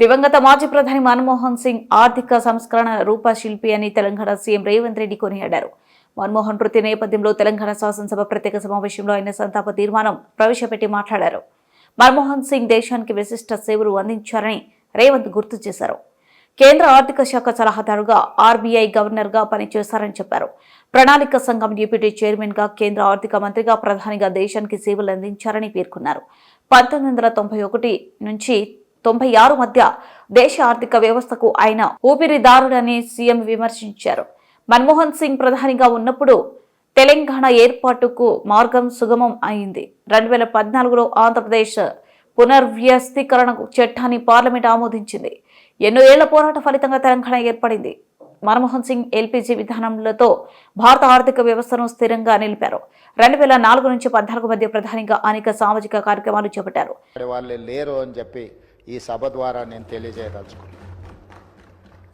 దివంగత మాజీ ప్రధాని మన్మోహన్ సింగ్ ఆర్థిక సంస్కరణ రూపశిల్పి అని తెలంగాణ సీఎం రేవంత్ రెడ్డి కొనియాడారు. మన్మోహన్ మృతి నేపథ్యంలో తెలంగాణ శాసనసభ ప్రత్యేక సమావేశంలో ఆయన సంతాప తీర్మానం ప్రవేశపెట్టి మాట్లాడారు. మన్మోహన్ సింగ్ దేశానికి విశిష్ట సేవలు అందించారని రేవంత్ గుర్తు చేశారు. కేంద్ర ఆర్థిక శాఖ సలహాదారుగా, ఆర్బీఐ గవర్నర్గా పనిచేశారని చెప్పారు. ప్రణాళిక సంఘం డిప్యూటీ చైర్మన్గా, కేంద్ర ఆర్థిక మంత్రిగా, ప్రధానిగా దేశానికి సేవలు అందించారని పేర్కొన్నారు. 1991 నుంచి 96 మధ్య దేశ ఆర్థిక వ్యవస్థకు ఆయన ఊపిరిదారుడని సీఎం విమర్శించారు. మన్మోహన్ సింగ్ ప్రధానిగా ఉన్నప్పుడు తెలంగాణ ఏర్పాటుకు మార్గం సుగమం అయింది. 2014లో ఆంధ్రప్రదేశ్ పునర్వ్యవస్థీకరణ చట్టాన్ని పార్లమెంట్ ఆమోదించింది. ఎన్నో ఏళ్ల పోరాట ఫలితంగా తెలంగాణ ఏర్పడింది. మన్మోహన్ సింగ్ ఎల్పీజీ విధానంలో భారత ఆర్థిక వ్యవస్థను స్థిరంగా నిలిపారు. 2004 నుంచి 2014 మధ్య ప్రధానిగా అనేక సామాజిక కార్యక్రమాలు చేపట్టారు. వాళ్ళే లేరు అని చెప్పి ఈ సభ ద్వారా నేను తెలియజేయదలుచుకున్నాను.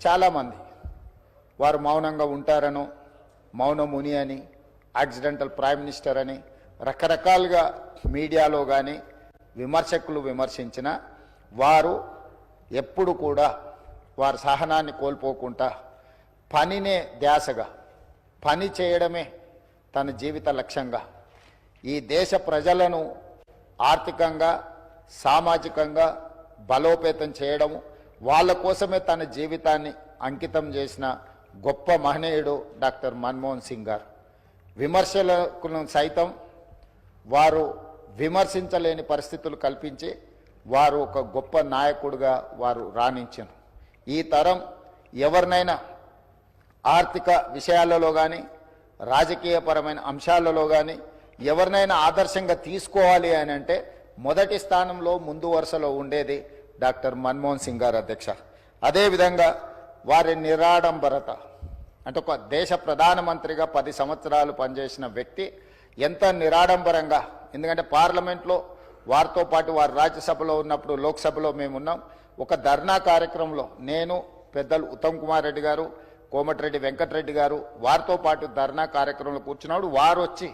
చాలామంది వారు మౌనంగా ఉంటారనో, మౌనం ముని అని, యాక్సిడెంటల్ ప్రైమ్ మినిస్టర్ అని రకరకాలుగా మీడియాలో కానీ విమర్శకులు విమర్శించిన వారు ఎప్పుడు కూడా వారి సహనాన్ని కోల్పోకుండా పనినే ధ్యాసగా, పని చేయడమే తన జీవిత లక్ష్యంగా ఈ దేశ ప్రజలను ఆర్థికంగా, సామాజికంగా బలోపేతం చేయడము, వాళ్ళ కోసమే తన జీవితాన్ని అంకితం చేసిన గొప్ప మహనీయుడు డాక్టర్ మన్మోహన్ సింగ్ గారు. విమర్శలను సైతం వారు విమర్శించలేని పరిస్థితులు కల్పించి వారు ఒక గొప్ప నాయకుడిగా వారు రాణించారు. ఈ తరం ఎవరినైనా ఆర్థిక విషయాలలో కానీ, రాజకీయపరమైన అంశాలలో కానీ ఎవరినైనా ఆదర్శంగా తీసుకోవాలి అని అంటే మొదటి స్థానంలో ముందు వరుసలో ఉండేది డాక్టర్ మన్మోహన్ సింగ్ గారు అధ్యక్ష. అదేవిధంగా వారి నిరాడంబరత, అంటే ఒక దేశ ప్రధానమంత్రిగా 10 సంవత్సరాలు పనిచేసిన వ్యక్తి ఎంత నిరాడంబరంగా, ఎందుకంటే పార్లమెంట్లో వారితో పాటు వారు రాజ్యసభలో ఉన్నప్పుడు, లోక్సభలో మేమున్నాం. ఒక ధర్నా కార్యక్రమంలో నేను, పెద్దలు ఉత్తమ్ కుమార్ రెడ్డి గారు, కోమటిరెడ్డి వెంకటరెడ్డి గారు వారితో పాటు ధర్నా కార్యక్రమంలో కూర్చున్నాడు. వారు వచ్చి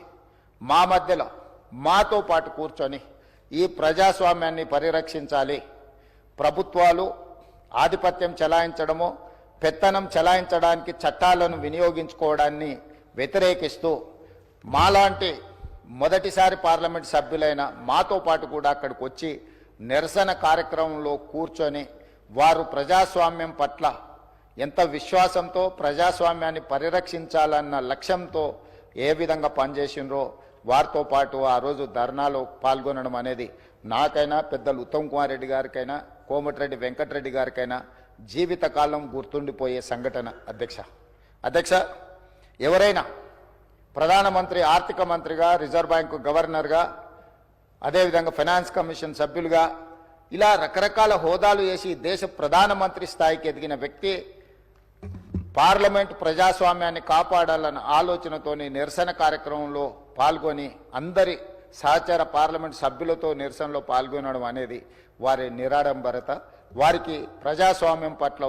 మా మధ్యలో మాతో పాటు కూర్చొని ఈ ప్రజాస్వామ్యాన్ని పరిరక్షించాలి, ప్రభుత్వాలు ఆధిపత్యం చెలాయించడమో, పెత్తనం చెలాయించడానికి చట్టాలను వినియోగించుకోవడాన్ని వ్యతిరేకిస్తూ మాలాంటి మొదటిసారి పార్లమెంట్ సభ్యులైన మాతో పాటు కూడా అక్కడికి వచ్చి నిరసన కార్యక్రమంలో కూర్చొని వారు ప్రజాస్వామ్యం పట్ల ఎంత విశ్వాసంతో, ప్రజాస్వామ్యాన్ని పరిరక్షించాలన్న లక్ష్యంతో ఏ విధంగా పనిచేసినరో వారితో పాటు ఆ రోజు ధర్నాలో పాల్గొనడం అనేది నాకైనా, పెద్దలు ఉత్తమ్ కుమార్ రెడ్డి గారికైనా, కోమటిరెడ్డి వెంకటరెడ్డి గారికైనా జీవితకాలం గుర్తుండిపోయే సంఘటన అధ్యక్ష. ఎవరైనా ప్రధానమంత్రి, ఆర్థిక మంత్రిగా, రిజర్వ్ బ్యాంకు గవర్నర్గా, అదేవిధంగా ఫైనాన్స్ కమిషన్ సభ్యులుగా ఇలా రకరకాల హోదాలు చేసి దేశ ప్రధానమంత్రి స్థాయికి ఎదిగిన వ్యక్తి పార్లమెంట్ ప్రజాస్వామ్యాన్ని కాపాడాలన్న ఆలోచనతోని నిరసన కార్యక్రమంలో పాల్గొని అందరి సహచర పార్లమెంట్ సభ్యులతో నిరసనలో పాల్గొనడం అనేది వారి నిరాడంబరత. వారికి ప్రజాస్వామ్యం పట్ల